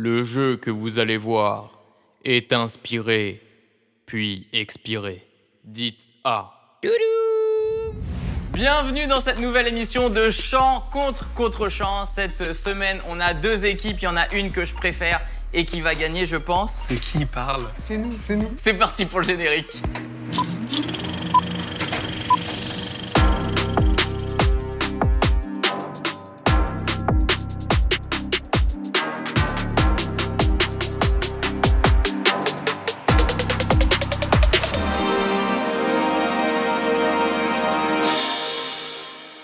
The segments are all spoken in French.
Le jeu que vous allez voir est inspiré, puis expiré. Dites A. Bienvenue dans cette nouvelle émission de chant contre chant. Cette semaine, on a deux équipes. Il y en a une que je préfère et qui va gagner, je pense. De qui il parle? C'est nous, c'est nous. C'est parti pour le générique.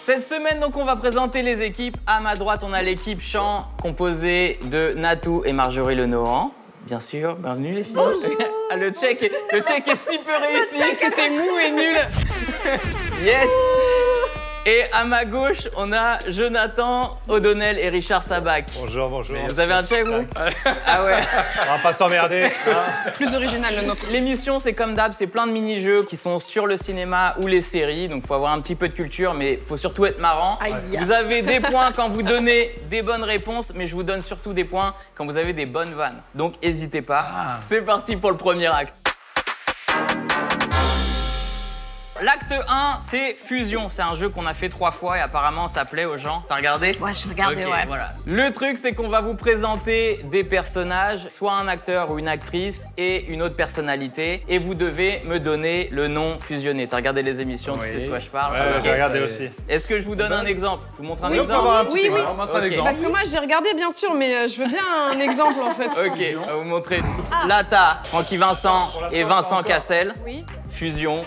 Cette semaine, donc, on va présenter les équipes. À ma droite, on a l'équipe chant composée de Natou et Marjorie Lenohan. Bien sûr, bienvenue les filles. Ah, le check est super réussi. C'était mou et nul. Yes. Et à ma gauche, on a Jonathan O'Donnell et Richard Sabac. Bonjour, bonjour. Vous avez un check, vous? Ah ouais. On va pas s'emmerder. Hein. Plus original le nôtre. L'émission, c'est comme d'hab, c'est plein de mini-jeux qui sont sur le cinéma ou les séries. Donc, il faut avoir un petit peu de culture, mais il faut surtout être marrant. Aïe. Vous avez des points quand vous donnez des bonnes réponses, mais je vous donne surtout des points quand vous avez des bonnes vannes. Donc, n'hésitez pas. C'est parti pour le premier acte. L'acte 1, c'est Fusion. C'est un jeu qu'on a fait 3 fois et apparemment ça plaît aux gens. T'as regardé? Ouais, je regardais, Ok, ouais. Voilà. Le truc, c'est qu'on va vous présenter des personnages, soit un acteur ou une actrice et une autre personnalité. Et vous devez me donner le nom fusionné. T'as regardé les émissions, tu sais de quoi je parle? Ouais, Ok. j'ai regardé aussi. Est-ce que je vous donne un exemple? Je vous montre un Oui. exemple? On va avoir un petit Oui, oui. exemple. On montre un Ok. exemple. Parce que moi j'ai regardé bien sûr, mais je veux bien un exemple en fait. Ok, on va vous montrer. Là, t'as Francky Vincent Pour l'instant, et pas Vincent encore. Cassel. Oui. Fusion.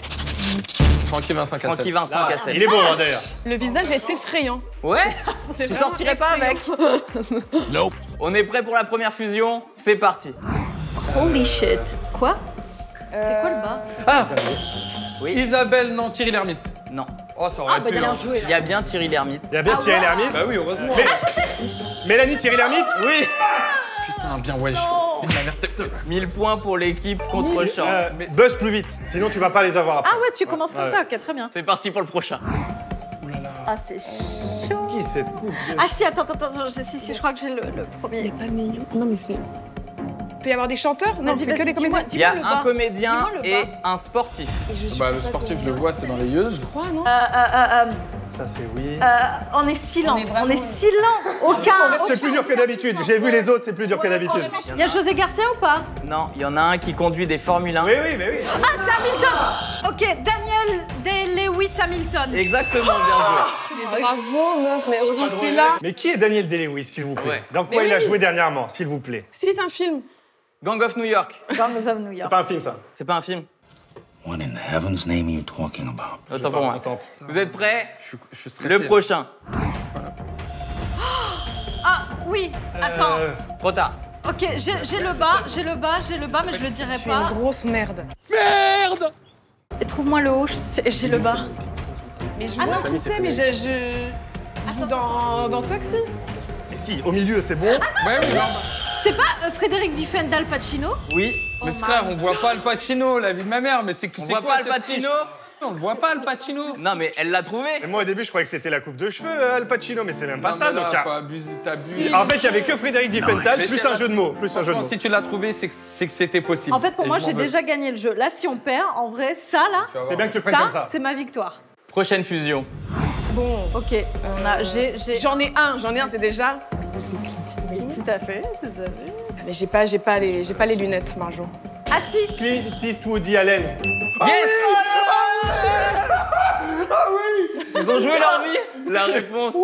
Francky Vincent Cassel. Francky Vincent Là, Cassel. il est beau hein, d'ailleurs. Le visage est effrayant. Ouais? C'est Tu vraiment sortirais pas avec? effrayant. On est prêt pour la première fusion? C'est parti. Holy shit. Quoi? C'est quoi le bas? Ah, Oui. Isabelle, non, Thierry Lhermitte. Non. Oh, ça aurait pu. bien hein. joué Il y a bien Thierry Lhermitte. Il y a bien Thierry Lhermitte. Bah oui, heureusement. Mélanie Thierry Lhermitte. Oui. Putain, bien wesh. Il m'a l'air tête. 1000 points pour l'équipe contre champ. Buzz plus vite, sinon tu vas pas les avoir après. Ah ouais, tu commences comme Ouais. ça, ok, très bien. C'est parti pour le prochain. Ah, c'est chaud. Qui cette coupe de... Ah si, attends, si, je crois que j'ai le premier. Pas mignon. Non mais c'est. Il peut y avoir des chanteurs? Non, Vas-y, c'est que des dis-moi, comédiens. Il y a dis-moi le un bas. comédien Dis-moi le et bas. un sportif. Bah, le sportif, je le vois, c'est dans les yeuses. Je crois, non? Ça c'est oui. On est si lent. On est vraiment- On est si lent. Aucun. C'est plus dur que d'habitude. J'ai vu les autres, c'est plus dur que d'habitude. Il y a José Garcia ou pas? Non, il y en a un qui conduit des Formule 1. Oui, oui, mais oui. Ah, c'est Hamilton. Ok, Daniel Day-Lewis Hamilton. Exactement, bien joué. Bravo meuf, mais heureusement que t'es là. Mais qui est Daniel Day-Lewis, s'il vous plaît? Ouais. Dans quoi Mais il a oui. joué dernièrement, s'il vous plaît? Si c'est un film. Gang of New York. Gangs of New C'est York. pas un film, ça. C'est pas un film? What in heaven's name are you talking about? Autant pour moi. Tente. Vous êtes prêts? Je suis stressé. Le prochain. Ah oui, attends. Trop tard. Ok, j'ai le bas, mais je le dirai Je suis une pas. grosse merde. Et trouve-moi le haut, j'ai le bas. Mais je Ah vois non, qui c'est, mais je joue dans Taxi. Mais si, au milieu, c'est bon. Ouais, oui, non. C'est pas Frédéric Diffen d'Al Pacino? Oui. Mais frère, on voit pas Al Pacino, la vie de ma mère, mais c'est On c'est voit quoi pas Al cette Pacino? triche? On le voit pas Al Pacino. Non, mais elle l'a trouvé. Mais moi, au début, je croyais que c'était la coupe de cheveux, Al Pacino, mais c'est même pas Non, ça. mais là, Donc, il y a- faut abuser, t'abuses. Si. En fait, il y avait que Frédéric Diffenthal, mais plus si un elle jeu de mots. Plus un jeu de Franchement, mots. si tu l'as trouvé, c'est que c'était possible. En fait, pour Et moi, je m'en j'ai veux. déjà gagné le jeu. Là, si on perd, en vrai, ça, là, Tu vas C'est voir. bien que tu le prennes comme ça, ça. c'est ma victoire. Prochaine fusion. Bon, Ok, on a, j'ai... j'en ai un, c'est déjà. Tout à fait, tout à fait. Mais j'ai pas les lunettes, Marjo. Ah si, Clint Eastwood, Allen. Yes! Ils ont joué leur vie. La réponse.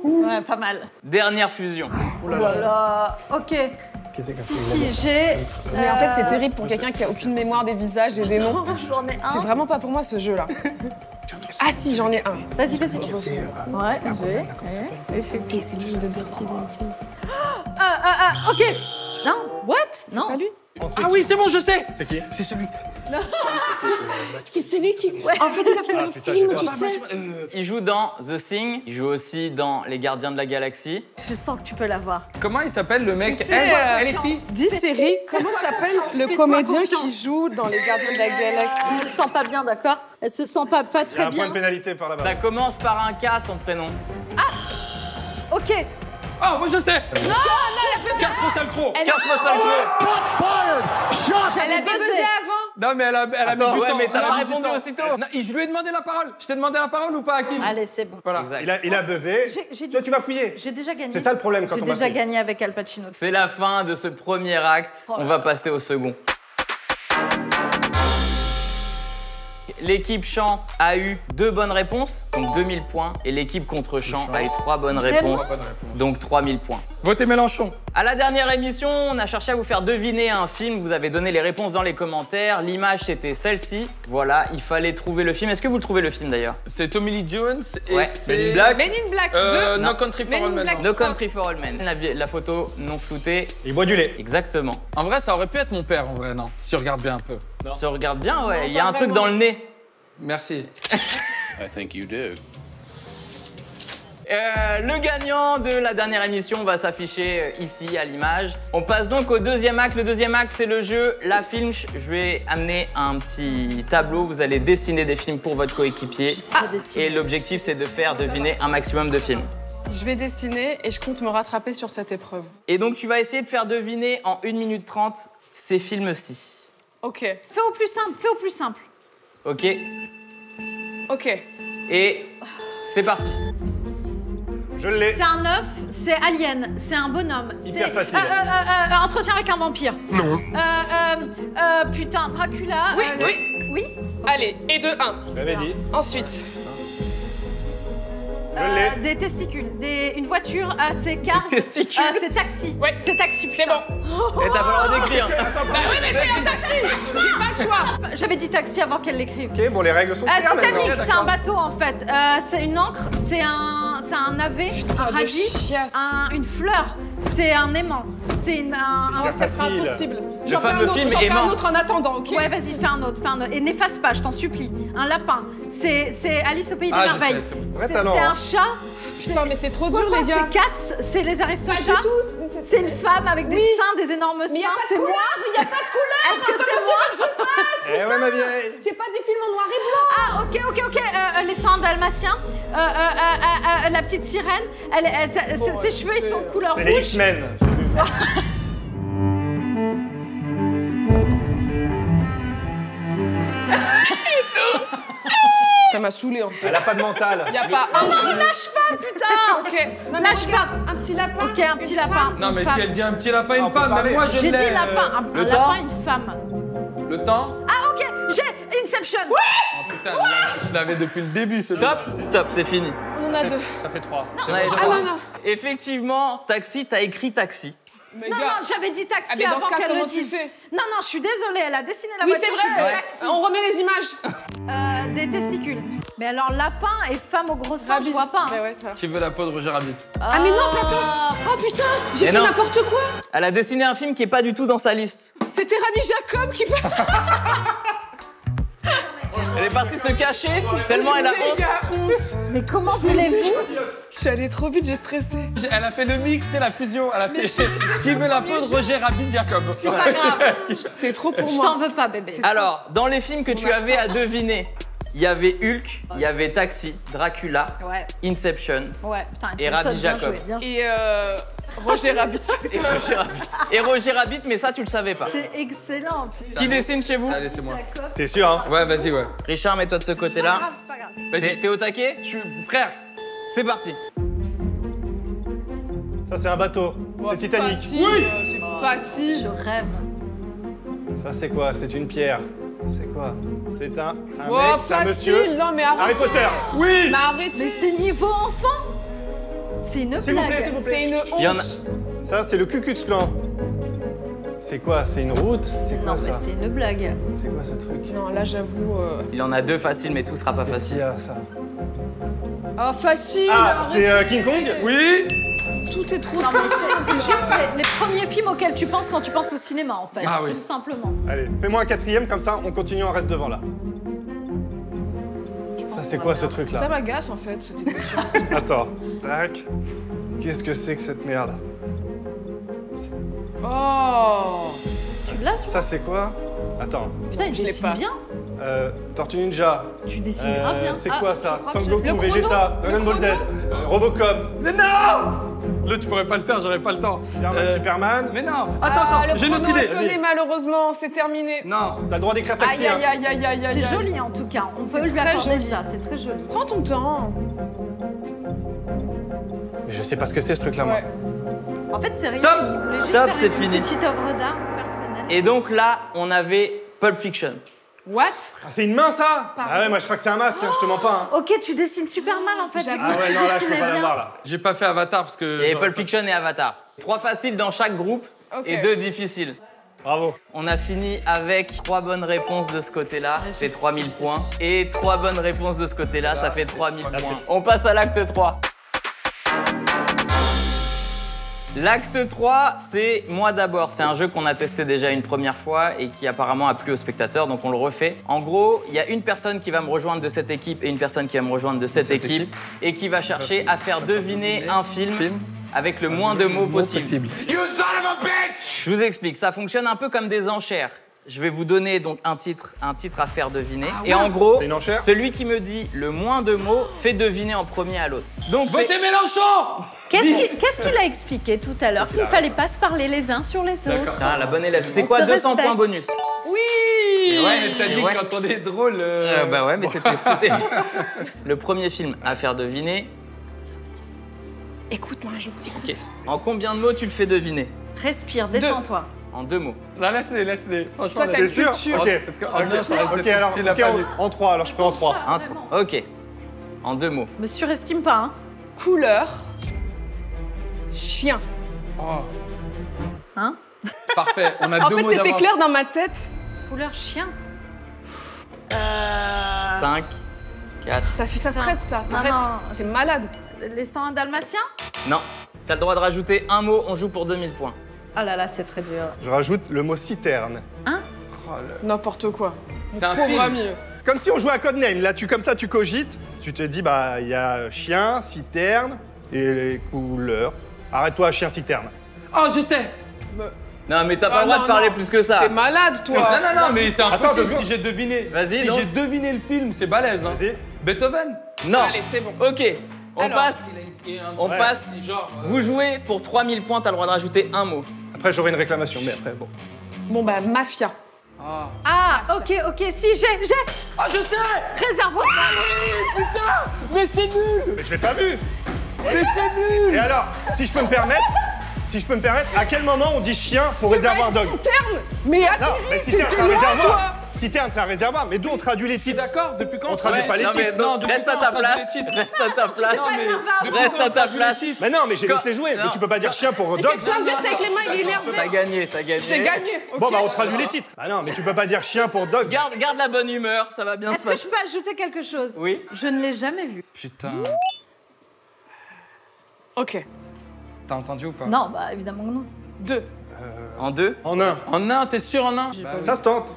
ouais, pas mal. Dernière fusion. Voilà, ok. Si, j'ai... Mais en fait, c'est terrible pour quelqu'un qui a aucune mémoire des visages et des noms. J'en ai C'est un. vraiment pas pour moi ce jeu-là. Ah si, j'en ai un. Vas-y. Ouais, Et c'est lui de Dirty Dancing. ok. Non, what? Non. Pas lui. Ah oui, c'est bon, je sais. C'est qui? C'est celui. C'est celui qui. En fait, il a fait un putain, film, j'ai tu pas- sais. Il joue dans The Thing. Il joue aussi dans Les Gardiens de la Galaxie. Je sens que tu peux l'avoir. Comment il s'appelle le mec? Tu sais, Elle est qui? Dis Siri, comment s'appelle le Fais-toi comédien confiance. qui joue dans Les Gardiens de la Elle Galaxie? se sent pas bien, d'accord? Elle se sent pas Il y a très un point bien. de pénalité par là-bas. Ça commence par un K, son prénom. Ok. Oh, moi je sais. Non, elle a buzzé. 4 synchro. 4 synchro. Elle avait buzzé avant. Non, mais elle a mis Attends, du ouais, temps. mais t'as Elle a pas mis du répondu temps. aussitôt. Non, je lui ai demandé la parole. Je t'ai demandé la parole ou pas, Hakim? Allez, c'est bon. Voilà. Exact. Il a buzzé. J'ai dit- Toi, tu vas fouiller. J'ai déjà gagné. C'est ça le problème quand J'ai on va déjà fouiller. gagné avec Al Pacino. C'est la fin de ce premier acte. Oh là On va passer au second. L'équipe Chant a eu 2 bonnes réponses, donc 2000 points. Et l'équipe contre Chant a eu 3 bonnes réponses, Bonnes réponses. donc 3000 points. Votez Mélenchon. À la dernière émission, on a cherché à vous faire deviner un film. Vous avez donné les réponses dans les commentaires. L'image, c'était celle-ci. Voilà, il fallait trouver le film. Est-ce que vous le trouvez, le film, d'ailleurs? C'est Tommy Lee Jones et Ouais. c'est... Men in Black. Men in Black 2. No Country for Men in All Men. Black. No Country for All Men. La photo non floutée. Il boit du lait. Exactement. En vrai, ça aurait pu être mon père, en vrai, non? Si tu regardes bien un peu. Se regarde bien, ouais. Non, Il y a pas un truc vraiment. dans le nez. Merci. I think you do. Le gagnant de la dernière émission va s'afficher ici à l'image. On passe donc au deuxième acte. Le deuxième acte, c'est le jeu La Filmch. Je vais amener un petit tableau. Vous allez dessiner des films pour votre coéquipier. Je sais pas dessiner. Et l'objectif, c'est de faire deviner un maximum de films. Je vais dessiner et je compte me rattraper sur cette épreuve. Et donc, tu vas essayer de faire deviner en 1 minute 30 ces films-ci. Ok, Fais au plus simple, fais au plus simple. Ok? ok. Et c'est parti. Je l'ai. C'est un œuf, c'est Alien, c'est un bonhomme. Hyper c'est- facile. Entretien avec un vampire. Non. Putain, Dracula. Oui, oui. Oui. Allez, et de 1. Je l'avais dit. Ensuite, Je l'ai. Des testicules, une voiture, c'est Cars. Des testicules. C'est taxi. Ouais. C'est taxi. c'est putain. bon. Et t'as pas le droit d'écrire. Attends, Bah oui, mais c'est un taxi. J'ai pas le choix. J'avais dit taxi avant qu'elle l'écrive. Ok, bon, les règles sont claires Titanic, maintenant. c'est un bateau en fait. C'est une encre, c'est un navet, un de radis, chiasse. une fleur, c'est un aimant, c'est un. hyper Ça sera facile. impossible. Le J'en fais un fameux autre, film j'en fais Aimant. un autre en attendant, ok? Ouais, vas-y, fais un autre, Et n'efface pas, je t'en supplie. Un lapin, c'est Alice au pays des Ah, je merveilles. sais, c'est bon. Vrai C'est talent, c'est hein. un chat. Putain, mais c'est trop Quoi, dur, quoi, les gars. C'est Cats, c'est les aristochats. Pas du tout. C'est une femme avec des seins, des énormes seins. Mais y a pas de c'est couleur, moi. y a pas de couleur. Est-ce que c'est moi Eh ouais, ma vieille. C'est pas des films en noir et blanc. Ah, ok. Les 100 dalmatiens. La petite sirène. Ses cheveux, ils sont couleur C'est les rouge. X-Men. J'ai vu. Ça m'a saoulé en fait. Elle a pas de mental. Y a pas un jeu. Lâche pas, putain. Ok. Non, mais Lâche regarde, un petit lapin. Ok, un petit une lapin. femme. Non, Une mais femme. si elle dit un petit lapin, on une peut femme, parler. même moi je l'ai. J'ai dit lapin, un le lapin, temps une femme. Le temps? Ah, ok, j'ai Inception. Oh putain, je l'avais depuis le début, ce Stop, stop, c'est fini. On en a 2. Ça fait 3. On avait Ah trois. non, non. Effectivement, taxi, t'as écrit taxi. Mais Non, gars. non, j'avais dit taxi Ah, mais dans avant ce cas, qu'elle comment le tu dise. fais? Non, je suis désolée, elle a dessiné la Oui, voiture, c'est j'ai dit vrai. taxi. On remet les images. Des testicules. Mais alors, lapin et femme au gros sein, je Rabi. vois pas. Mais Hein. ouais, ça. Qui veut la peau de Roger Rabbit? Ah, mais non, pas toi. Oh putain, j'ai Mais fait non. n'importe quoi. Elle a dessiné un film qui est pas du tout dans sa liste. C'était Rabbi Jacob qui fait. Elle est partie se cacher tellement elle a Les honte. gars, honte. Mais comment voulez-vous? Je suis allée trop vite, j'ai stressé. Elle a fait le mix, c'est la fusion. Elle a fait. je suis restée Qui sur veut le la premier peau de jeu. Roger Rabbit Jacob? C'est pas grave. C'est trop pour Je moi. t'en veux pas, bébé. Alors, dans les films que tu avais à deviner, il y avait Hulk, il y avait Taxi, Dracula, Ouais, Inception ouais. Putain, Et Inception, Rabbi bien Jacob. joué, bien joué. Et Roger Rabbit. et Roger Rabbit. Et Roger Rabbit, mais ça tu le savais pas. C'est excellent. putain. Qui dessine chez vous? Allez, c'est moi. Jacob. T'es sûr, hein? Ouais, vas-y, ouais. Richard, mets-toi de ce C'est pas côté-là. grave, c'est pas grave. T'es au taquet? Je suis frère. C'est parti. Ça, c'est un bateau. C'est Titanic. C'est facile. Je rêve. Ça, c'est quoi? C'est une pierre. C'est quoi? C'est un Oh, mec, c'est un facile. monsieur. Non, mais Harry arrêtez. Potter. Oui. Mais arrêtez. Mais c'est niveau enfant. C'est une S'il vous plaît, blague. s'il vous C'est plaît. une Il y en a- honte. Ça, c'est le Ku Klux Klan. C'est quoi? C'est une route? C'est Non, quoi mais ça? c'est une blague. C'est quoi ce truc? Non, là, j'avoue. Il en a deux faciles, mais tout sera pas Qu'est-ce qu'il y facile. a, ça? Oh, facile. Ah, c'est arrêtez. King Kong? Oui. Tout est trop Non, mais simple. c'est juste les premiers films auxquels tu penses quand tu penses au cinéma, en fait. Ah oui. Tout simplement. Allez, fais-moi un quatrième, comme ça, on continue, on reste devant, là. Ça, c'est quoi ce Ça truc-là? m'agace en fait, c'était pas sûr. Attends. Tac. Qu'est-ce que c'est que cette merde? Oh. Tu l'as, Ça, c'est quoi? Attends. Putain, il Je sais dessine pas. bien. Tortue Ninja. Tu dessines grave bien. C'est Ah, quoi ça? je crois que Sangoku, le chrono. Vegeta, Le Dragon Ball Z, chrono. Robocop. Mais non. L'autre, tu pourrais pas le faire, j'aurais pas le temps. Superman. Mais non. Attends, Le j'ai une autre chrono idée. est sonné, malheureusement, c'est terminé. Non. T'as le droit d'écrire taxi. Aïe, aïe, aïe, aïe, aïe, C'est aïe. joli en tout cas. On peut C'est lui très accorder joli. ça, c'est très joli. Prends ton temps. Mais je sais pas ce que c'est ce truc-là, moi. Ouais. En fait, c'est rien. Top. Il voulait juste Top, faire c'est une fini. petite œuvre d'art personnelle. Et donc là, on avait Pulp Fiction. What? Ah, c'est une main, ça? Pardon. Ah ouais, moi je crois que c'est un masque, hein, je te mens pas. Hein. Ok, tu dessines super mal en fait. J'ai Ah cru que ouais, tu non, là, je peux dessinais pas bien. l'avoir, là. J'ai pas fait Avatar parce que. Et j'aurais Pulp Fiction et Avatar. 3 faciles dans chaque groupe Ok. et 2 difficiles. Bravo. On a fini avec 3 bonnes réponses de ce côté-là, ça fait 3000 points. Et 3 bonnes réponses de ce côté-là, ça fait 3000 Merci. points. On passe à l'acte 3. L'acte 3, c'est Moi d'abord. C'est un jeu qu'on a testé déjà une première fois et qui apparemment a plu aux spectateurs, donc on le refait. En gros, il y a une personne qui va me rejoindre de cette équipe et une personne qui va me rejoindre de cette équipe et qui va chercher à faire deviner un film avec le moins de mots possible. Je vous explique, ça fonctionne un peu comme des enchères. Je vais vous donner donc un titre à faire deviner. Et en gros, C'est une enchère celui qui me dit le moins de mots fait deviner en premier à l'autre. Donc c'est- Votez Mélenchon. Qu'est-ce qu'il a expliqué tout à l'heure? Qu'il fallait pas se parler les uns sur les autres. Ah, la bonne élève. C'est On quoi se 200 respecte. points bonus? Oui! Ouais, mais t'as dit Ouais. que quand on est drôle. Bah ouais, mais c'était le premier film à faire deviner. Écoute-moi, j'explique. Ok. En combien de mots tu le fais deviner? Respire, détends-toi. En 2 mots. Non, laisse-les. Franchement, Toi, t'as T'es une sûr? culture. Ok. Parce qu'en un, ça reste Ok, alors, difficile à ok, pas dire. en 3, alors je fais en 3. Un, trois. Ok. En 2 mots. Me surestime pas, hein. Couleur. Chien. Oh. Hein? Parfait, on a En 2 fait, mots c'était d'avance. clair dans ma tête. Couleur chien. 5, 4. Ça stresse, ça. Non, Arrête. non, T'es je- malade. Les 101 dalmatiens? Non. T'as le droit de rajouter un mot, on joue pour 2000 points. Oh là là, c'est très dur. Je rajoute le mot citerne. N'importe quoi. C'est un Pauvre film. ami. Comme si on jouait à Codename. Là, comme ça, tu cogites. Tu te dis, bah, il y a chien, citerne et les couleurs. Arrête-toi, chien, citerne. Oh, je sais. Non, mais t'as pas Ah, le droit non, de parler non. plus que ça. T'es malade, toi. Non, mais c'est Attends, impossible 2 secondes. si j'ai deviné. Vas-y, Si donc. j'ai deviné le film, c'est balèze. Hein. Vas-y. Beethoven. Non. Allez, c'est bon. Ok. On Alors. passe. On Ouais. passe. Genre. Vous jouez pour 3000 points, t'as le droit de rajouter un mot. Après, j'aurai une réclamation, mais après, bon. Bon, bah, mafia. Ah, ok, si, j'ai Ah, je sais. réservoir. Mais c'est nul. Mais je l'ai pas vu. Mais c'est nul. Et alors, si je peux me permettre, à quel moment on dit chien pour réservoir dog? Citerne. Mais attends, Non, mais citerne, c'est un loin, réservoir. toi. Citerne, c'est un réservoir. Mais d'où on traduit les titres? D'accord, depuis quand On traduit pas les Non, mais titres. non, depuis reste à quand ta on traduit place. les titres Reste à ta place. Non, mais depuis Reste quand à on ta traduit les place. titres Mais non, mais j'ai Quand- laissé jouer. Non. Mais tu peux pas dire chien pour Il dog. fait plein de gestes avec les mains, il est énervé. T'as gagné, t'as gagné. J'ai gagné. Bon, ok. bah, on traduit les titres. Ah non, mais tu peux pas dire chien pour dog. Garde la bonne humeur, ça va bien se Est-ce que je passer. peux ajouter quelque chose? Oui. Je ne l'ai jamais vu. Putain. Ok. T'as entendu ou pas? Non, bah évidemment que non. 2. En 2. En un. En un, t'es sûr en un? Bah, Ça se tente.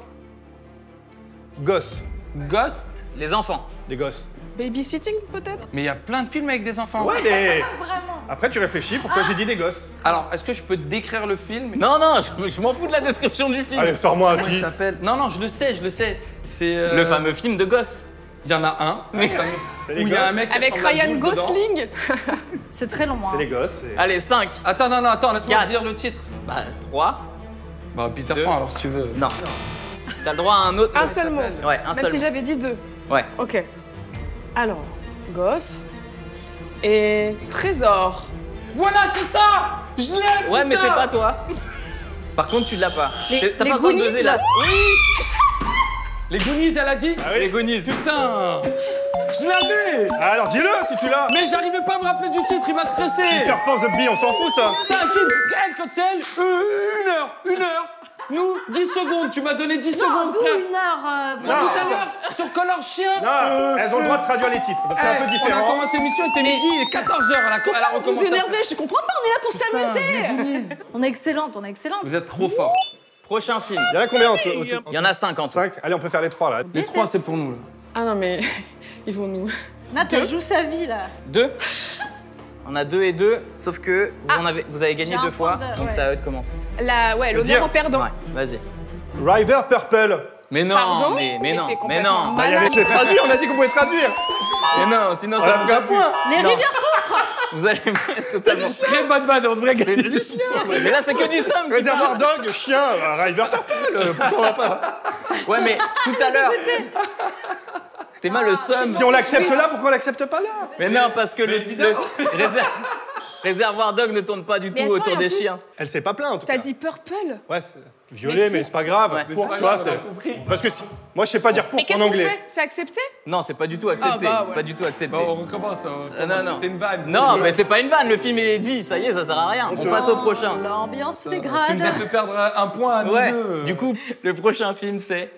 Gosse. Ghost. Les enfants. Des gosses. Babysitting, peut-être? Mais il y a plein de films avec des enfants. Ouais, mais. Vraiment. Après, tu réfléchis pourquoi j'ai dit des gosses. Alors, est-ce que je peux te décrire le film? Non, je m'en fous de la description du film. Allez, sors-moi un Comment il titre. s'appelle? Non, je le sais. C'est Le fameux film de gosse. Il y en a un. Oui. C'est Où les il y a un gosses. mec qui Avec ressemble à Ryan Jules dedans. Gosling. C'est très long, C'est hein. les gosses. et- Allez, 5. Attends, laisse-moi Quatre. te dire le titre. Bah, 3. Bah, Peter Deux. Pan, alors si tu veux. Non. T'as le droit à un autre. Un seul mot. Ouais, un Même seul si mot. j'avais dit 2. Ouais. Ok. Alors, gosse et trésor. Voilà, c'est ça. Je l'ai. Ouais, mais putain. c'est pas toi. Par contre, tu l'as pas. T'as les pas besoin de Goonies, doser là. Les Goonies, elle a dit. Ah oui. Les Goonies. Putain. Je l'avais. Ah, alors dis-le si tu l'as. Mais j'arrivais pas à me rappeler du titre, il m'a stressé. Peter Pan The Bee, on s'en fout ça. T'inquiète, elle, quand c'est elle, 1 heure. Nous, 10 secondes, tu m'as donné 10 Non, secondes, d'où frère. 1 heure. Non. Tout à l'heure, sur Color Chien. Non, elles ont le droit de traduire les titres, donc c'est un peu On a différent. commencé l'émission, il était midi, il est 14h, elle a Vous recommencé. énervez, je comprends pas, on est là pour s'amuser. On est excellente, on est excellente. Vous êtes trop fort. Prochain film. Il y en a combien en tout? Il y en a 5 en tout. 5. Allez, on peut faire les 3 là. Les 3, c'est pour nous. Là. Ah non, mais ils vont nous. Nat, elle joue sa vie, là. 2. On a 2 et 2, sauf que vous avez gagné J'ai un 2 fois, point de- donc ouais. c'est à eux de commencer. Ouais, Le dire. l'honneur au perdant. Ouais, vas-y. River Purple. Mais non, Pardon mais Mais non, t'es mais complètement non, Bah, il y avait les traduits, on a dit qu'on pouvait traduire. mais non, sinon On ça a vous pris a un plu. point. Les Non. rivières pourpres. Vous allez totalement. Très bonne vanne, on devrait gagner. Mais là, c'est que du simple. Réservoir Dog, chien, River Turtle, pourquoi on va pas? Ouais, mais tout à l'heure. T'es mal le seum. Si on l'accepte là, pourquoi on l'accepte pas là? Mais non, parce que le Réservoir Dog ne tourne pas du tout Mais attends, autour et en des plus- chiens. Elle s'est pas plainte en tout cas. T'as dit purple? Ouais, c'est violet, mais c'est pas grave. Ouais. Pour Mais c'est toi, pas grave, c'est. on a compris. Parce que moi, je sais pas dire pour Mais qu'est-ce en qu'on anglais. fait? C'est accepté? Non, c'est pas du tout accepté. Ah, bah, C'est ouais. pas du tout accepté. Bon, on recommence. non. C'était une vanne. Non, mais c'est pas une vanne, le film est dit, ça y est, ça sert à rien. On passe au prochain. L'ambiance se Tu dégrade. nous as fait perdre un point à nous Ouais, deux. du coup, le prochain film c'est.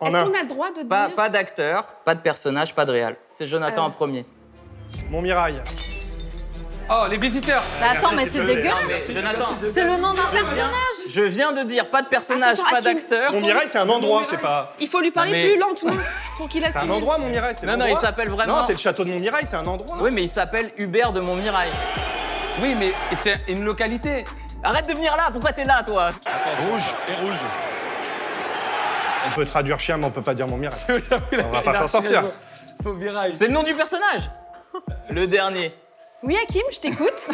En Est-ce un. qu'on a le droit de dire... Pas d'acteur, pas de personnage, pas de réal. C'est Jonathan en premier. Montmirail. Oh, les visiteurs. Bah attends, mais Merci, c'est s'il te plaît. dégueulasse. Mais Jonathan, C'est le nom d'un personnage. je viens de dire pas de personnage, Attends, pas Hakim. d'acteur. Montmirail, c'est un endroit, c'est pas. Il faut lui parler Mais- plus lentement pour qu'il C'est un assimile. endroit, Montmirail, c'est Non, non, il l'endroit. s'appelle vraiment. Non, c'est le château de Montmirail, c'est un endroit. Oui, mais il s'appelle Hubert de Montmirail. Oui, mais c'est une localité. Arrête de venir là, pourquoi t'es là, toi? Rouge et rouge. On peut traduire chien, mais on peut pas dire Montmirail. On va pas s'en sortir. Montmirail. C'est le nom du personnage. Le dernier. Oui, Hakim, je t'écoute.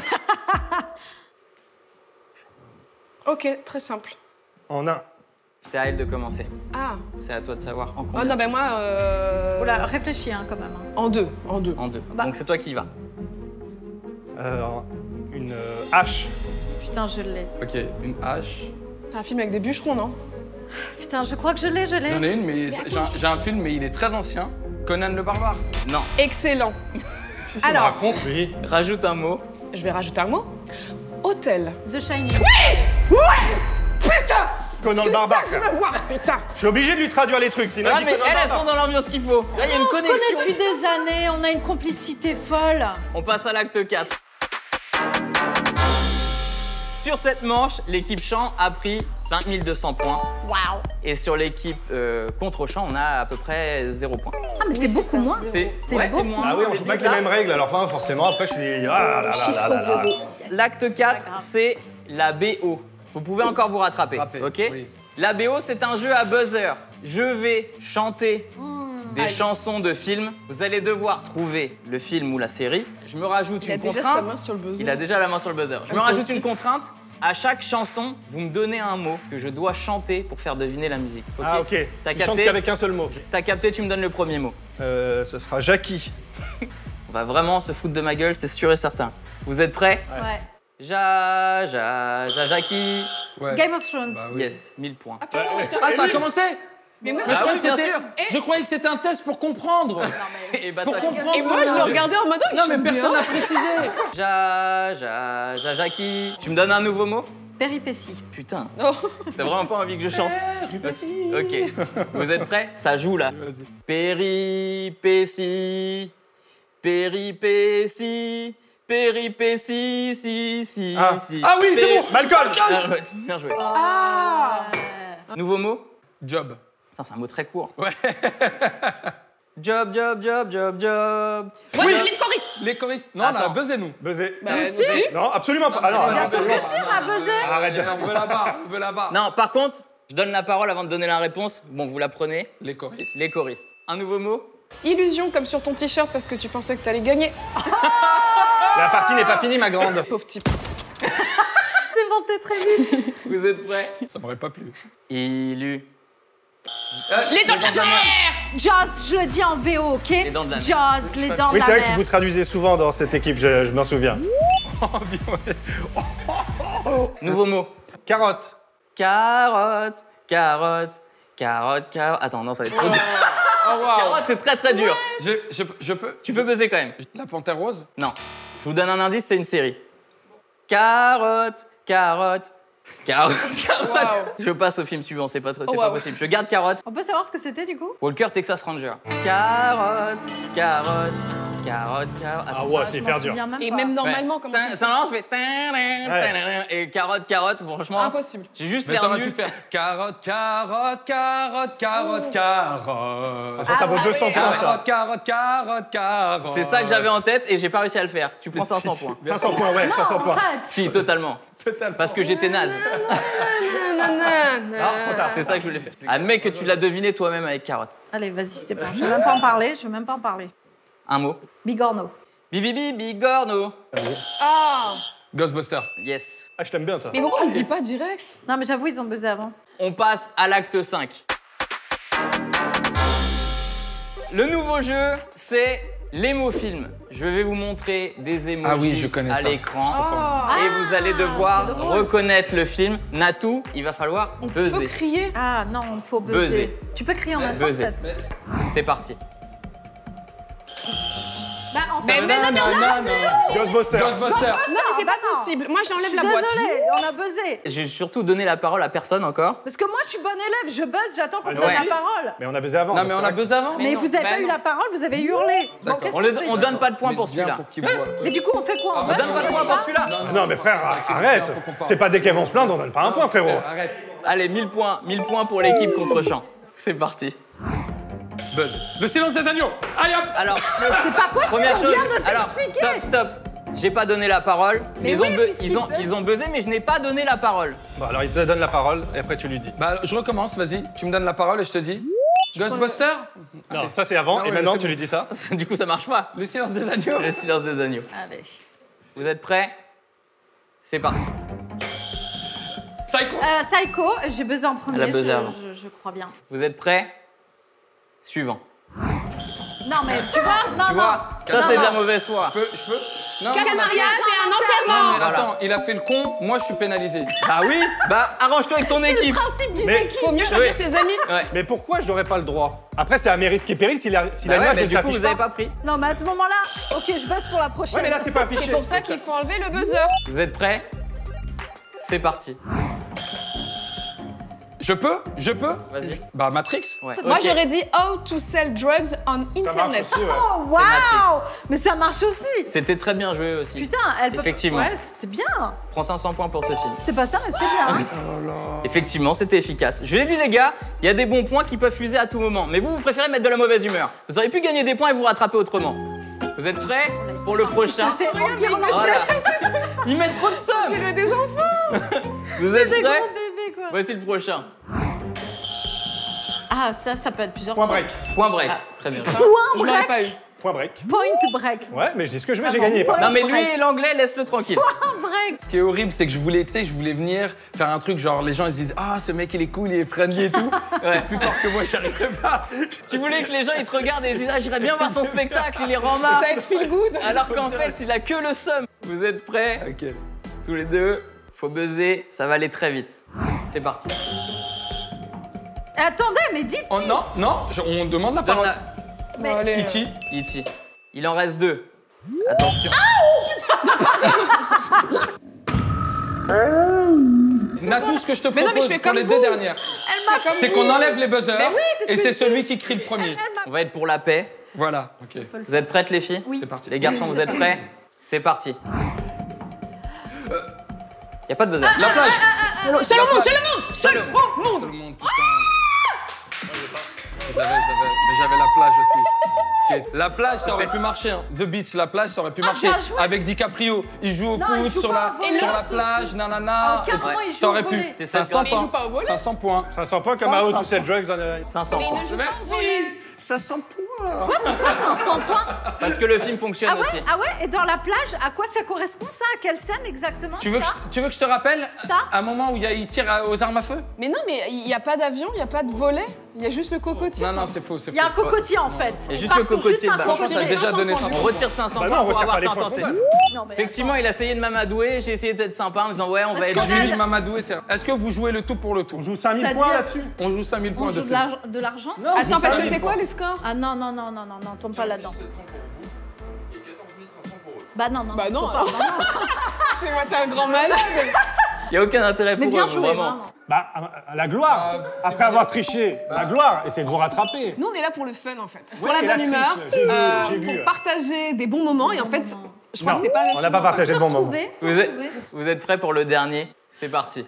Ok, très simple. En un. C'est à elle de commencer. Ah. C'est à toi de savoir en Oh combien. non, ben moi... Oula, réfléchis hein, quand même. En deux, en deux. En deux. Bah. Donc c'est toi qui y vas. Une hache. Putain, je l'ai. Ok, une hache. C'est un film avec des bûcherons, non? Putain, je crois que je l'ai, je l'ai. J'en ai une, mais j'ai un film, mais il est très ancien. Conan le barbare. Non. Excellent. Si, si, on Alors. raconte, oui. Rajoute un mot. Je vais rajouter un mot. Hôtel. The Shining. Putain! Conan C'est le barbare. ça que je veux voir, putain! Je suis obligé de lui traduire les trucs, sinon Ah, il dit mais Conan le elles barbare. sont dans l'ambiance qu'il faut. Là, il y a une On se connexion. connaît depuis des années, on a une complicité folle. On passe à l'acte 4. Sur cette manche, l'équipe Champ a pris 5200 points. Waouh. Et sur l'équipe contre Champ, on a à peu près 0 points. Ah, mais c'est beaucoup moins. C'est beaucoup moins. Ah oui, on c'est joue pas avec les bizarre. mêmes règles, alors enfin, forcément, après, je suis. Ah là là là là là. L'acte 4, c'est la BO. Vous pouvez encore vous rattraper, ok? Oui. La BO, c'est un jeu à buzzer. Je vais chanter des chansons de films. Vous allez devoir trouver le film ou la série. Je me rajoute Il a une déjà contrainte. sa main sur le buzzer. Il a déjà la main sur le buzzer. Je me toi rajoute aussi. une contrainte. À chaque chanson, vous me donnez un mot que je dois chanter pour faire deviner la musique. Ok? Ah, ok. T'as Tu chantes capté? qu'avec un seul mot. T'as capté, tu me donnes le premier mot. Ce sera Jackie. On va vraiment se foutre de ma gueule, c'est sûr et certain. Vous êtes prêts? Ouais. Jackie. Ouais. Game of Thrones. Bah oui. Yes, 1000 points. Ah, putain, je te Ah, ça a réveille. commencé. Mais moi, Mais je, Ah croyais oui, que bien c'était- sûr. je croyais que c'était un test pour comprendre. Et bah, Pour t'as- comprendre. Et moi, je le regardais en mode... oh, il Non, mais chante personne bien. n'a précisé. Jackie. Tu me donnes un nouveau mot? Péripéties. Putain, Oh. t'as vraiment pas envie que je chante? Ok, vous êtes prêts? Ça joue là. Vas-y. Péripéties, péripéties, péripéties, si. Ah. Ah oui, c'est bon. Malcolm. Ah ouais, c'est bien joué. Ah! Nouveau mot? Job. Putain, c'est un mot très court. Ouais. Job. Ouais, les choristes! Les choristes. Non, on a Attends. buzzé, nous. Buzzer. Bah, nous aussi. Non, absolument pas. Ah non, Bien sûr absolument que si, on a buzzé. Arrête. On veut la barre, on veut la barre. Non, par contre, je donne la parole avant de donner la réponse. Bon, vous la prenez. Les choristes. Les choristes. Un nouveau mot? Illusion comme sur ton t-shirt parce que tu pensais que t'allais gagner. La partie n'est pas finie, ma grande. Pauvre type. T'es vanté très vite. Vous êtes prêts? Ça m'aurait pas plu. Élu. Les dents de la mer! Jazz, je le dis en VO, ok? Les dents de la mer. Jazz, les dents de Oui, la c'est vrai que mer. vous traduisez souvent dans cette équipe, je m'en souviens. Nouveau mot. Carotte. Carotte. Attends, non, ça va être trop dur. Oh, waouh! Carotte, c'est très très dur. Je peux. Tu peux buzzer quand même. La panthère rose. Non. Je vous donne un indice, c'est une série. Carotte. Waouh. Je passe au film suivant, c'est pas trop, c'est Oh, pas wow. possible. Je garde carotte. On peut savoir ce que c'était du coup? Walker Texas Ranger. Carotte. carotte, carotte. Ah ouais, c'est hyper dur. Et même normalement, comment tu Ça normalement, ça fait et carotte, carotte, franchement. Impossible. J'ai juste Mais l'air t'aurais pu nul. faire carotte, carotte, carotte, carotte, carotte. Ça vaut 200 points, ça. Carotte, carotte, carotte. C'est ça que j'avais en tête et j'ai pas réussi à le faire. Tu prends 500 points. 500 points, ouais, 500 points. Si, totalement. Parce que j'étais naze. Ah, trop tard. C'est ça que je voulais faire. Admets que tu l'as deviné toi-même avec carotte. Allez, vas-y, c'est bon. Je vais même pas en parler. Je vais même pas en parler. Un mot. Bigorneau. Bibi, bigorneau. Ah. Ghostbuster. Yes. Ah, je t'aime bien, toi. Mais pourquoi on le dit pas direct? Non, mais j'avoue, ils ont buzzé avant. On passe à l'acte 5. Le nouveau jeu, c'est l'émofilm. Je vais vous montrer des emojis Ah oui, je connais à ça. l'écran. Ah. Et vous allez devoir c'est drôle. reconnaître le film. Natou, il va falloir On peut buzzer. crier. Ah non, il faut buzzer. Buzzer. Tu peux crier en même temps, Buzzer. peut-être. C'est parti. Bah, en fait, Mais non, Ghostbuster. Ghostbuster. Non, mais c'est bah pas non. possible. Moi, je j'enlève suis la boîte. désolée, on a buzzé. J'ai surtout donné la parole à personne encore. Parce que moi, je suis bonne élève, je buzz, j'attends qu'on me Ah, donne ouais. la parole. Mais on a baisé avant. Non, donc mais c'est on a vrai que- buzzé avant. Mais non, vous avez bah pas eu non. la parole, vous avez hurlé. Bon, D'accord. qu'est-ce On qu'on fait donne pas de points pour Mais bien celui-là. pour qu'il voit. Mais du coup, on fait quoi? On donne pas de points pour celui-là. Non, mais frère, arrête. faut qu'on parle. C'est pas dès qu'elles vont se plaindre, on donne pas un point, frérot. Arrête. Allez, 1000 points. 1000 points pour l'équipe contre Champ. C'est parti. Buzz. Le silence des agneaux. Allez hop. Alors, C'est pas possible, première on chose. vient de Alors, t'expliquer. stop. J'ai pas donné la parole. Mais ils, oui, ont bu- puisqu'ils ils, ont, buzzent. ils ont buzzé, mais je n'ai pas donné la parole. Bon, alors il te donne la parole et après tu lui dis. Bah, je recommence, vas-y. Tu me donnes la parole et je te dis. Ghostbuster. Non, ça c'est avant Ah et ouais, maintenant c'est tu bon. lui dis ça. Du coup, ça marche pas. Le silence des agneaux. Le silence des agneaux. Allez. Vous êtes prêts? C'est parti. Psycho. Psycho, j'ai buzzé en premier, Elle a buzzé avant. je crois bien. Vous êtes prêts? Suivant. Non, mais tu vois, non, Tu non. vois, ça c'est de la mauvaise foi. Je peux. Non. Qu'un mariage et un Non, enterrement. mais Voilà. attends, il a fait le con, moi je suis pénalisé. Bah oui, bah arrange-toi avec ton C'est le équipe. principe d'une Mais- équipe. Faut mieux choisir Oui. ses amis. Ouais. Mais pourquoi j'aurais pas le droit? Après, c'est à mes risques et périls si Bah l'image ouais, ne mais du coup, s'affiche vous avez pas. pas pris. Non, mais à ce moment-là, ok, je buzz pour la prochaine. Ouais, mais là c'est pas affiché. C'est pour ça qu'il faut enlever le buzzer. Vous êtes prêts? C'est parti. Je peux. Vas-y. Bah, Matrix. Ouais. Moi, Ok. j'aurais dit how to sell drugs on Ça marche internet. aussi, ouais. Oh, C'est Matrix. waouh. Mais ça marche aussi. C'était très bien joué aussi. Putain, elle peut... Effectivement. Ouais, c'était bien. Prends 500 points pour ce film. C'était pas ça, mais c'était bien. hein. Effectivement, c'était efficace. Je l'ai dit les gars, il y a des bons points qui peuvent fuser à tout moment. Mais vous préférez mettre de la mauvaise humeur. Vous auriez pu gagner des points et vous rattraper autrement. Vous êtes prêts pour le prochain? Ça fait enguirlander Voilà. Ils mettent trop de somme. Tirer des enfants. Vous êtes des prêts? gros bébés, quoi. Voici le prochain. Ah, ça peut être plusieurs Point fois. break. Point break. Très bien. Je l'aurais pas eu. Point break. Point break. Ouais, mais je dis ce que je veux, Ah j'ai bon, gagné. point Par Non mais lui break. et l'anglais, laisse-le tranquille. Point break. Ce qui est horrible, c'est que je voulais venir faire un truc genre les gens ils se disent ah ce mec il est cool, il est friendly et tout. C'est plus fort que moi, j'y arriverai pas. Tu voulais que les gens ils te regardent et ils disent ah j'irais bien voir son spectacle, il est Ça rama. va être feel good. Alors qu'en fait il a que le seum. Vous êtes prêts? Ok. Tous les deux. Faut buzzer, ça va aller très vite. C'est parti. Attendez, mais dites. Oh, non, on demande la Donne parole. la... Mais... Bon, allez. E.T. E.T. Il en reste 2. Attention. Natou, ce que je te Mais non, mais propose je fais pour comme les vous. deux dernières, Elle m'a... c'est qu'on enlève les buzzers Mais oui, c'est ce et que c'est je celui qui crie le premier. On va être pour la paix. Voilà, ok. Vous êtes prêtes les filles? Oui. C'est parti. Les garçons, vous êtes prêts? C'est parti. Y a pas de buzzer. La plage. Seul au monde, seul au monde, seul au monde. Tout le monde, putain. Mais j'avais la plage aussi. La plage, ça aurait pu marcher. Hein. The Beach, la plage, ça aurait pu marcher. bien joué. Avec DiCaprio, il joue au Non, il foot joue sur pas la, au volley. sur Et la Lost plage, aussi. nanana. À aucun moment, il joue Ça aurait au pu. volley. T'es 500 Mais il joue pas au volley. 500 points. 500 points comme à How to Sell Drugs on 500 Mais il points. ne joue pas au volley. Merci 500 points. 500 points. Parce que le film fonctionne Ah aussi. ouais, ah ouais, et dans la plage, à quoi ça correspond ça? À quelle scène exactement? Tu veux que ça je te rappelle Ça un moment où il tire aux armes à feu? Mais non, mais il n'y a pas d'avion, il n'y a pas de volet. Il y a juste le cocotier. Non, non, c'est faux, c'est faux. Il y a un cocotier en fait. C'est juste On part le sur cocotier de un base. Franchement, cocotier. t'as déjà 500 donné points. 500 On retire 500 Bah points non, on pour retire pas avoir les points qu'on tenté. donne. Non, mais Effectivement, il a essayé de m'amadouer, j'ai essayé d'être sympa en me disant ouais, on va Parce être qu'on a- juste. Julie Mamadou, est-ce que vous jouez le tout pour le tout? On joue 5000 C'est-à-dire points là-dessus. On joue 5000 on points joue dessus. de l'argent? Non, on joue Attends, parce que 5000 c'est quoi points. les scores? Ah non, tombe pas là-dedans. Bah non, Bah non, faut pas, alors. non, non. T'es un grand malade. Il n'y a aucun intérêt Mais pour bien eux, joué, vraiment. vraiment. Bah, la gloire. Après avoir triché, la gloire, essayez de vous rattraper. Nous, on est là pour le fun, en fait. Pour Ouais, la et la bonne humeur, triche, j'ai vu. pour partager des bons moments. Et en fait, je crois Non, que c'est pas la même on chose. n'a pas partagé de bon moment. Vous êtes prêts pour le dernier? C'est parti.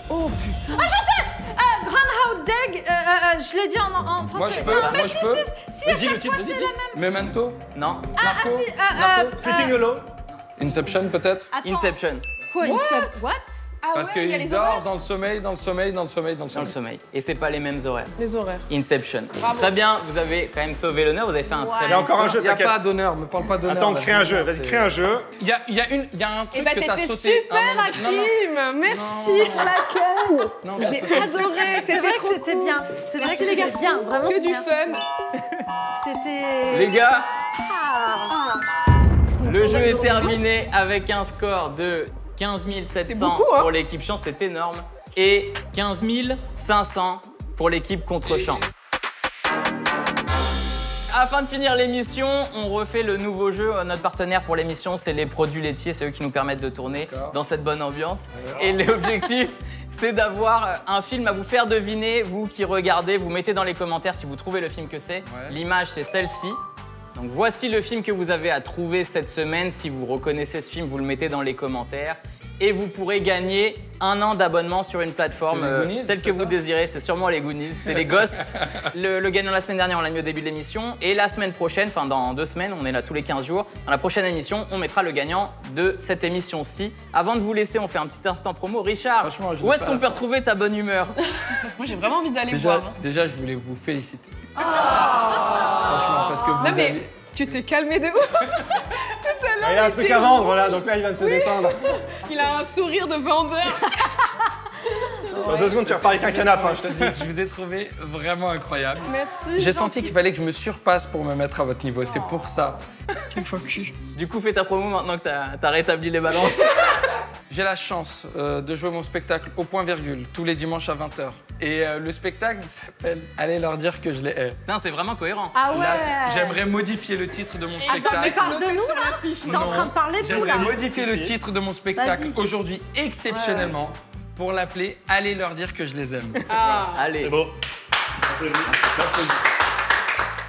Oh putain. Groundhog Day, je l'ai dit en français. Moi, je peux. Non, mais Moi, je peux. Si, à Dis le chaque titre, fois, vas-y, c'est dis. la même. Memento. Non. Narco. Sleeping Alone. Inception, peut-être. Attends. Inception. Quoi, Incept? What? Ah Parce ouais, il y a qu'il les dort horaires. dans le sommeil, dans le sommeil, dans le sommeil, dans le Dans le sommeil. sommeil. Et c'est pas les mêmes horaires. Les horaires. Inception. Bravo. Très bien, vous avez quand même sauvé l'honneur, vous avez fait un très Il y bon a encore un score. jeu, Il n'y a t'inquiète. pas d'honneur, me parle pas d'honneur. Attends, là, crée un jeu, vas-y, c'est- crée un jeu. Il y a un Eh truc ben, que t'as c'était sauté. super, Non, non, Hakim. Merci pour l'accueil. non, J'ai t'as sauté. adoré, C'est c'était vrai trop que c'était cool. bien. C'est vrai Merci, que les c'était garçons. bien, vraiment. Que du merci. fun. C'était. Les gars, Ah. le jeu est terminé avec un score de 15 700 C'est beaucoup, hein. pour l'équipe Champ, c'est énorme, et 15 500 pour l'équipe contre Champ. Afin de finir l'émission, on refait le nouveau jeu. Notre partenaire pour l'émission, c'est les produits laitiers. C'est eux qui nous permettent de tourner D'accord. dans cette bonne ambiance. Et l'objectif, c'est d'avoir un film à vous faire deviner. Vous qui regardez, vous mettez dans les commentaires si vous trouvez le film que c'est. Ouais. L'image, c'est celle-ci. Donc voici le film que vous avez à trouver cette semaine. Si vous reconnaissez ce film, vous le mettez dans les commentaires. Et vous pourrez gagner 1 an d'abonnement sur une plateforme, C'est les Goonies, celle c'est que vous ça désirez. C'est sûrement les Goonies, c'est les gosses. Le gagnant la semaine dernière, on l'a mis au début de l'émission. Et la semaine prochaine, enfin dans 2 semaines, on est là tous les 15 jours. Dans la prochaine émission, on mettra le gagnant de cette émission-ci. Avant de vous laisser, on fait un petit instant promo. Richard, Franchement, je où l'ai est-ce pas qu'on la peut fin. retrouver ta bonne humeur? Moi, j'ai vraiment envie d'aller voir. hein. Déjà, je voulais vous féliciter. Franchement, parce que vous Non, mais avez... tu t'es calmé de ouf. Il y a un truc à vendre là, donc là il vient de se détendre. Il a un sourire de vendeur. Dans 2 secondes, tu repars avec un canapé, hein, je te le dis. Je vous ai trouvé vraiment incroyable. Merci. J'ai senti qu'il fallait que je me surpasse pour me mettre à votre niveau, c'est pour ça. Du coup, fais ta promo maintenant que t'as rétabli les balances. J'ai la chance de jouer mon spectacle au point virgule tous les dimanches à 20h. Et le spectacle s'appelle Allez leur dire que je les hais. Non, c'est vraiment cohérent. Ah ouais. Là, j'aimerais modifier le titre de mon Attends, spectacle. tu parles de nous sur là? l'affiche. T'es en train de parler de nous J'aimerais là? modifier le titre de mon spectacle Vas-y. aujourd'hui exceptionnellement pour l'appeler Allez leur dire que je les aime. Ah. Allez. C'est beau.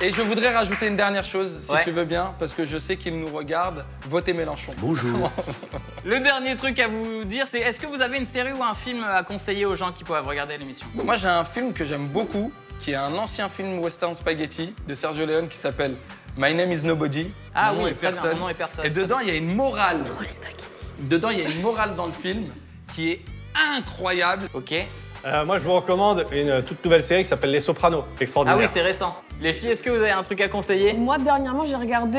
Et je voudrais rajouter une dernière chose, si Ouais. tu veux bien, parce que je sais qu'ils nous regardent. Votez Mélenchon. Bonjour. Le dernier truc à vous dire, c'est est-ce que vous avez une série ou un film à conseiller aux gens qui peuvent regarder l'émission? Moi, j'ai un film que j'aime beaucoup, qui est un ancien film western spaghetti de Sergio Leone qui s'appelle My Name is Nobody. Ah Mon nom oui, est très bien, personne. Mon nom est personne. Et dedans, il y a une morale. Dedans, il y a une morale dans le film qui est incroyable. Ok. Moi, je vous recommande une toute nouvelle série qui s'appelle Les Sopranos. Ah Extraordinaire. oui, c'est récent. Les filles, est-ce que vous avez un truc à conseiller? Moi, dernièrement, j'ai regardé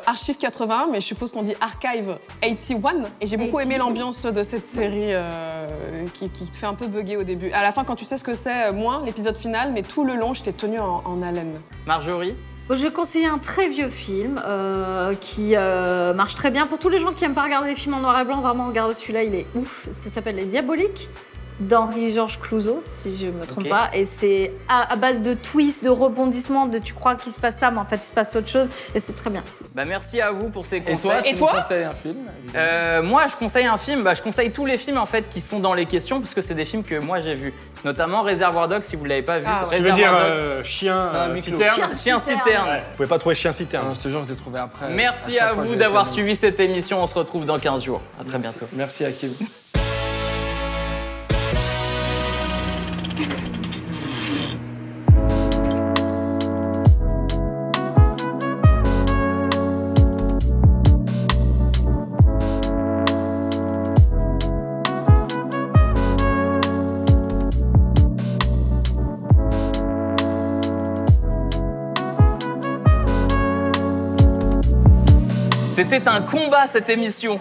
Archive 81, mais je suppose qu'on dit Archive 81. Et j'ai beaucoup aimé l'ambiance de cette série qui te fait un peu bugger au début. À la fin, quand tu sais ce que c'est, moins l'épisode final, mais tout le long, j'étais tenue en haleine. Marjorie? Bon, je vais conseiller un très vieux film qui marche très bien. Pour tous les gens qui n'aiment pas regarder les films en noir et blanc, vraiment, regardez celui-là, il est ouf. Ça s'appelle Les Diaboliques, d'Henri-Georges Clouzot, si je me trompe Ok. pas. Et c'est à base de twists, de rebondissements, de tu crois qu'il se passe ça, mais en fait, il se passe autre chose. Et c'est très bien. Bah merci à vous pour ces Et conseils. toi, tu Et me toi conseilles un film évidemment. Moi, je conseille un film. Bah, je conseille tous les films en fait qui sont dans les questions parce que c'est des films que moi j'ai vus, notamment Réservoir Dogs si vous l'avez pas vu. Ah ouais. Tu veux dire Réservoir Dogs, chien C'est un huis clos. citerne Chien citerne. Ouais. Vous pouvez pas trouver chien citerne. Non, je te jure, je l'ai trouvé après. Merci chaque à fois, vous j'ai d'avoir été- suivi cette émission. On se retrouve dans 15 jours. À très bientôt. Merci Hakim. C'était un combat cette émission.